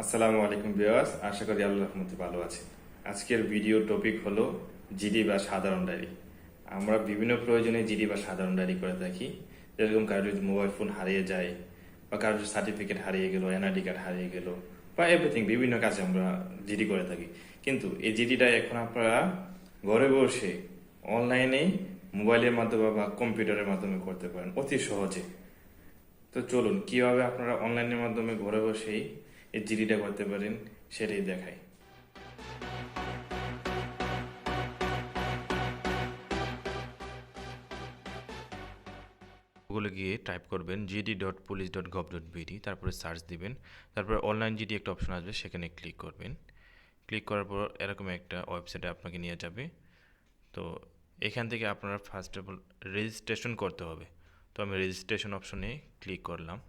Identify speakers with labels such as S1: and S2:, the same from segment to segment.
S1: আসসালামু আলাইকুম ভিউয়ার্স, আশা করি আল্লাহর রহমতে ভালো আছেন। আজকের ভিডিও টপিক হলো জিডি বা সাধারণ ডায়েরি। আমরা বিভিন্ন প্রয়োজনে জিডি বা সাধারণ ডায়েরি করে থাকি। যেরকম কারোর যদি মোবাইল ফোন হারিয়ে যায়, বা কারোর সার্টিফিকেট হারিয়ে গেল, এনআইডি কার্ড হারিয়ে গেল, বা এভরিথিং, বিভিন্ন কাজে আমরা জিডি করে থাকি। কিন্তু এই জিডিটা এখন আপনারা ঘরে বসে অনলাইনে মোবাইলের মাধ্যমে বা কম্পিউটারের মাধ্যমে করতে পারেন অতি সহজে। তো চলুন কিভাবে আপনারা অনলাইনের মাধ্যমে ঘরে বসেই এই জিডিটা করতে পারেন সেটাই দেখাই।
S2: গুগলে গিয়ে টাইপ করবেন gd.police.gov.bd, তারপরে সার্চ দিবেন। তারপরে অনলাইন জিডি একটা অপশন আসবে, সেখানে ক্লিক করবেন। ক্লিক করার পর এরকম একটা ওয়েবসাইটে আপনাকে নিয়ে যাবে। তো এখান থেকে আপনারা ফার্স্ট অফ অল রেজিস্ট্রেশন করতে হবে। তো আমি রেজিস্ট্রেশন অপশনে ক্লিক করলাম।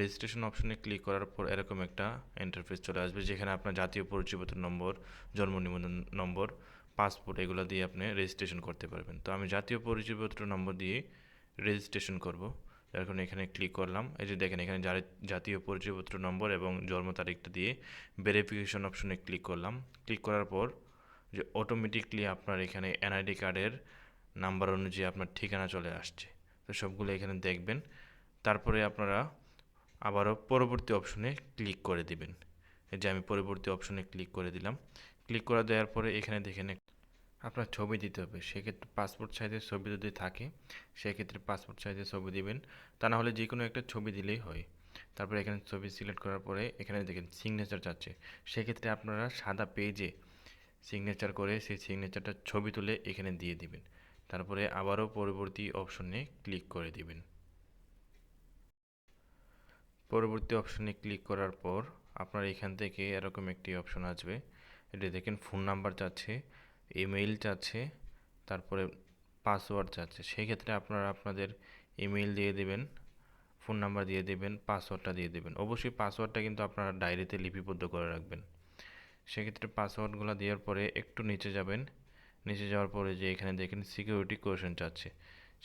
S2: রেজিস্ট্রেশন অপশনে ক্লিক করার পর এরকম একটা ইন্টারফেস চলে আসবে, যেখানে আপনার জাতীয় পরিচয়পত্র নম্বর, জন্ম নিবন্ধন নম্বর, পাসপোর্ট এগুলো দিয়ে আপনি রেজিস্ট্রেশন করতে পারবেন। তো আমি জাতীয় পরিচয়পত্র নম্বর দিয়ে রেজিস্ট্রেশন করব। এখন এখানে ক্লিক করলাম। এই যে দেখেন, এখানে জাতীয় পরিচয়পত্র নম্বর এবং জন্ম তারিখটা দিয়ে ভেরিফিকেশন অপশনে ক্লিক করলাম। ক্লিক করার পর যে অটোমেটিকলি আপনার এখানে এনআইডি কার্ডের নাম্বার অনুযায়ী আপনার ঠিকানা চলে আসছে। তো সবগুলো এখানে দেখবেন। তারপরে আপনারা আবারও পরবর্তী অপশনে ক্লিক করে দিবেন। এই যে আমি পরবর্তী অপশনে ক্লিক করে দিলাম। ক্লিক করে দেওয়ার পরে এখানে দেখেন আপনার ছবি দিতে হবে। সেক্ষেত্রে পাসপোর্ট সাইজের ছবি যদি থাকে, সেক্ষেত্রে পাসপোর্ট সাইজের ছবি দিবেন। তা না হলে যে কোনো একটা ছবি দিলেই হয়। তারপরে এখানে ছবি সিলেক্ট করার পরে এখানে দেখেন সিগনেচার চাচ্ছে। সেক্ষেত্রে আপনারা সাদা পেজে সিগনেচার করে সেই সিগনেচারটা ছবি তুলে এখানে দিয়ে দিবেন। তারপরে আবারও পরবর্তী অপশনে ক্লিক করে দিবেন। পরবর্তী অপশনে ক্লিক করার পর আপনার এখান থেকে এরকম একটি অপশন আসবে। এটা দেখেন ফোন নাম্বার চাচ্ছে, ইমেইল চাচ্ছে, তারপরে পাসওয়ার্ড চাচ্ছে। সেই ক্ষেত্রে আপনারা আপনাদের ইমেইল দিয়ে দিবেন, ফোন নাম্বার দিয়ে দিবেন, পাসওয়ার্ডটা দিয়ে দিবেন। অবশ্যই পাসওয়ার্ডটা কিন্তু আপনারা ডায়েরিতে লিপিবদ্ধ করে রাখবেন। সেক্ষেত্রে পাসওয়ার্ডগুলো দেওয়ার পরে একটু নিচে যাবেন। নিচে যাওয়ার পরে যে এখানে দেখেন সিকিউরিটি কোয়েশ্চেন চাচ্ছে,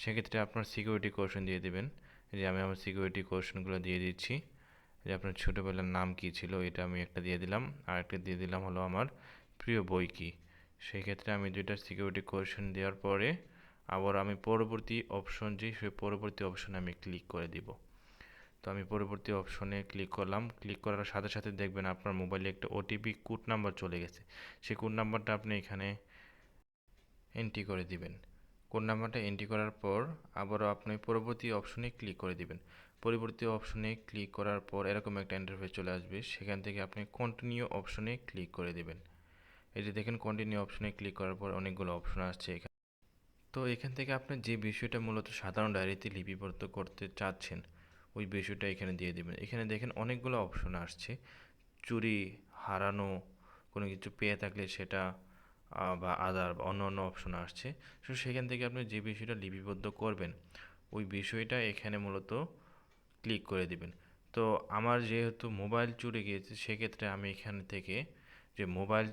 S2: সেক্ষেত্রে আপনার সিকিউরিটি কোয়েশ্চেন দিয়ে দিবেন। যে আমি আমার সিকিউরিটি কোয়েশ্চেনগুলো দিয়ে দিচ্ছি। যে আপনার ছোটোবেলার নাম কী ছিল, এটা আমি একটা দিয়ে দিলাম। আর একটা দিয়ে দিলাম হলো আমার প্রিয় বই কী। সেই ক্ষেত্রে আমি দুইটা সিকিউরিটি কোয়েশ্চেন দেওয়ার পরে আবার আমি পরবর্তী অপশন, যে সেই পরবর্তী অপশনে আমি ক্লিক করে দিব। তো আমি পরবর্তী অপশনে ক্লিক করলাম। ক্লিক করার সাথে সাথে দেখবেন আপনার মোবাইলে একটা ওটিপি কোড নাম্বার চলে গেছে। সেই কোড নাম্বারটা আপনি এখানে এন্ট্রি করে দিবেন। কোড নাম্বারটা এন্ট্রি করার পর আবারও আপনি পরবর্তী অপশনে ক্লিক করে দিবেন। পরবর্তী অপশনে ক্লিক করার পর এরকম একটা ইন্টারফেস চলে আসবে, সেখান থেকে আপনি কন্টিনিউ অপশনে ক্লিক করে দিবেন। এই যে দেখেন কন্টিনিউ অপশনে ক্লিক করার পর অনেকগুলো অপশন আসছে এখানে। তো এখান থেকে আপনি যে বিষয়টা মূলত সাধারণ ডায়েরিতে লিপিবদ্ধ করতে চাচ্ছেন, ওই বিষয়টা এখানে দিয়ে দিবেন। এখানে দেখেন অনেকগুলো অপশন আসছে। চুরি, হারানো, কোনো কিছু পেয়ে থাকলে সেটা, বা আদার অন্য অন্য অপশন আসছে। সো সেখান থেকে আপনি যে বিষয়টা লিপিবদ্ধ করবেন, ওই বিষয়টা এখানে মূলত ক্লিক করে দিবেন। তো আমার যেহেতু মোবাইল চুরি গিয়েছে, সেক্ষেত্রে আমি এখান থেকে যে মোবাইল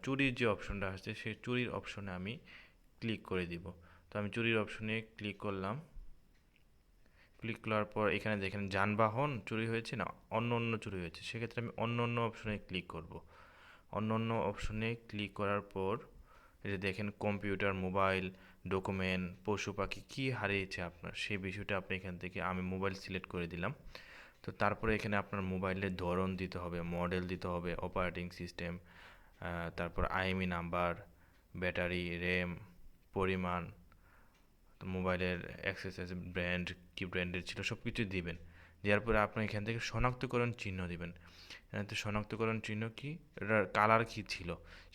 S2: চুরির যে অপশনটা আসছে, সেই চুরির অপশনে আমি ক্লিক করে দিব। তো আমি চুরির অপশনে ক্লিক করলাম। ক্লিক করার পর এখানে দেখেন যানবাহন চুরি হয়েছে না অন্য অন্য চুরি হয়েছে, সেক্ষেত্রে আমি অন্য অন্য অপশনে ক্লিক করব। অন্য অন্য অপশনে ক্লিক করার পর এই যে দেখেন কম্পিউটার, মোবাইল, ডকুমেন্ট, পশু পাখি কী হারিয়েছে আপনার, সেই বিষয়টা আপনি এখান থেকে আমি মোবাইল সিলেক্ট করে দিলাম। তো তারপরে এখানে আপনার মোবাইলের ধরন দিতে হবে, মডেল দিতে হবে, অপারেটিং সিস্টেম, তারপর আইএমই নাম্বার, ব্যাটারি, র্যাম, পরিমাণ, তো মোবাইলের অ্যাক্সেসরিজ, ব্র্যান্ড কী ব্র্যান্ডের ছিল, সব কিছু দিবেন। দেওয়ার পরে আপনি এখান থেকে শনাক্তকরণ চিহ্ন দিবেন। এখানে শনাক্তকরণ চিহ্ন কি, এটার কালার কী ছিল,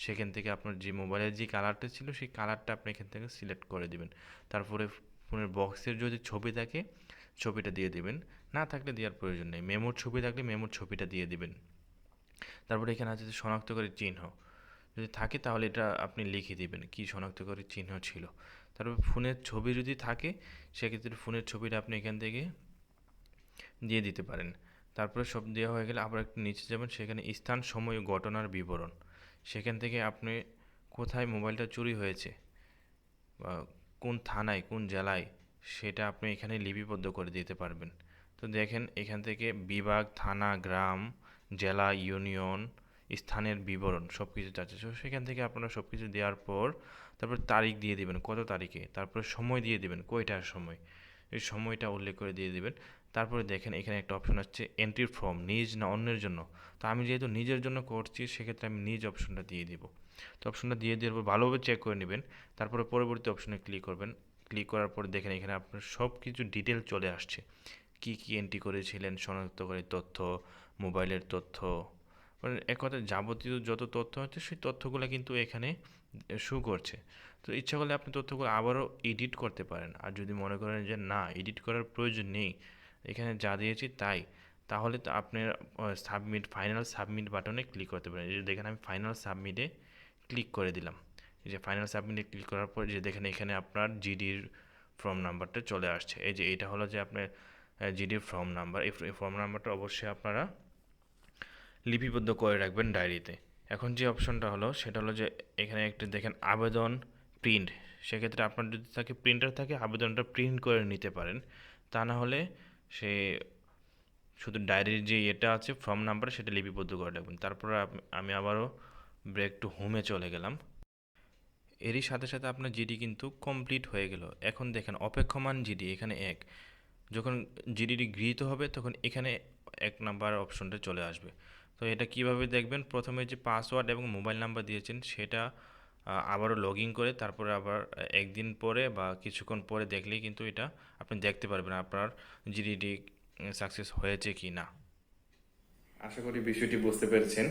S2: সেখান থেকে আপনার যে মোবাইলের যে কালারটা ছিল সেই কালারটা আপনি এখান থেকে সিলেক্ট করে দিবেন। তারপরে ফোনের বক্সের যদি ছবি থাকে, ছবিটা দিয়ে দিবেন। না থাকলে দেওয়ার প্রয়োজন নেই। মেমোর ছবি থাকলে মেমোর ছবিটা দিয়ে দিবেন। তারপরে এখানে আছে যে শনাক্তকারী চিহ্ন, যদি থাকে তাহলে এটা আপনি লিখে দিবেন কী শনাক্তকারী চিহ্ন ছিল। তারপর ফোনের ছবি যদি থাকে, সেক্ষেত্রে ফোনের ছবিটা আপনি এখান থেকে দিয়ে দিতে পারেন। তারপরে সব দেওয়া হয়ে গেলে আবার একটু নিচে যাবেন, সেখানে স্থান, সময়, ঘটনার বিবরণ, সেখান থেকে আপনি কোথায় মোবাইলটা চুরি হয়েছে বা কোন থানায়, কোন জেলায়, সেটা আপনি এখানে লিপিবদ্ধ করে দিতে পারবেন। তো দেখেন এখান থেকে বিভাগ, থানা, গ্রাম, জেলা, ইউনিয়ন, স্থানের বিবরণ সব কিছু চাচ্ছে। সো সেখান থেকে আপনারা সব কিছু দেওয়ার পর তারপর তারিখ দিয়ে দিবেন কত তারিখে, তারপরে সময় দিয়ে দিবেন কয়টার সময়, এই সময়টা উল্লেখ করে দিয়ে দিবেন। তারপরে দেখেন এখানে একটা অপশন আসছে এন্ট্রি ফর্ম, নিজ না অন্যের জন্য। তো আমি যেহেতু নিজের জন্য করছি সেক্ষেত্রে আমি নিজ অপশনটা দিয়ে দিব। তো অপশনটা দিয়ে দেওয়ার পর ভালোভাবে চেক করে নেবেন। তারপরে পরবর্তী অপশনে ক্লিক করবেন। ক্লিক করার পর দেখেন এখানে আপনার সব কিছু ডিটেল চলে আসছে, কি কি এন্ট্রি করেছিলেন, শনাক্তকারী তথ্য, মোবাইলের তথ্য, মানে এক কথায় যাবতীয় যত তথ্য আছে সেই তথ্যগুলো কিন্তু এখানে শো করছে। তো ইচ্ছা করলে আপনি তথ্যগুলো আবারও এডিট করতে পারেন। আর যদি মনে করেন যে না, এডিট করার প্রয়োজন নেই, এখানে যা দিয়েছি তাই, তাহলে তো আপনার সাবমিট, ফাইনাল সাবমিট বাটনে ক্লিক করতে পারেন। এই যে দেখেন আমি ফাইনাল সাবমিটে ক্লিক করে দিলাম। এই যে ফাইনাল সাবমিটে ক্লিক করার পর যে দেখেন এখানে আপনার জিডির ফর্ম নাম্বারটা চলে আসছে। এই যে এটা হলো যে আপনার জিডির ফর্ম নাম্বার। এই ফর্ম নাম্বারটা অবশ্যই আপনারা লিপিবদ্ধ করে রাখবেন ডায়েরিতে। এখন যে অপশনটা হলো সেটা হলো যে এখানে একটা দেখেন আবেদন প্রিন্ট, সেক্ষেত্রে আপনার যদি থাকে প্রিন্টার থাকে আবেদনটা প্রিন্ট করে নিতে পারেন। তা না হলে সে শুধু ডায়েরির যে এটা আছে ফর্ম নাম্বার সেটা লিপিবদ্ধ করে রাখবেন। তারপরে আমি আবারও ব্রেক টু হোমে চলে গেলাম। এরই সাথে সাথে আপনার জিডি কিন্তু কমপ্লিট হয়ে গেল। এখন দেখেন অপেক্ষমান জিডি এখানে এক, যখন জিডিটি গৃহীত হবে তখন এখানে 1 নাম্বার অপশনটা চলে আসবে। তো এটা কিভাবে দেখবেন, প্রথমে যে পাসওয়ার্ড এবং মোবাইল নাম্বার দিয়েছেন সেটা আবারও লগ ইন করে তারপরে আবার একদিন পরে বা কিছুক্ষণ পরে দেখলেই কিন্তু এটা আপনি দেখতে পারবেন আপনার জিডিটি সাকসেস হয়েছে কি না।
S1: আশা করি বিষয়টি বুঝতে পেরেছেন।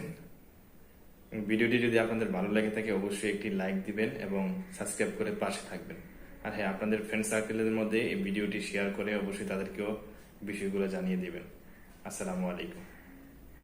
S1: ভিডিওটি যদি আপনাদের ভালো লাগে থাকে অবশ্যই একটি লাইক দিবেন এবং সাবস্ক্রাইব করে পাশে থাকবেন। আর হ্যাঁ, আপনাদের ফ্রেন্ড সার্কেলের মধ্যে এই ভিডিওটি শেয়ার করে অবশ্যই তাদেরকেও বিষয়গুলো জানিয়ে দিবেন। আসসালামু আলাইকুম।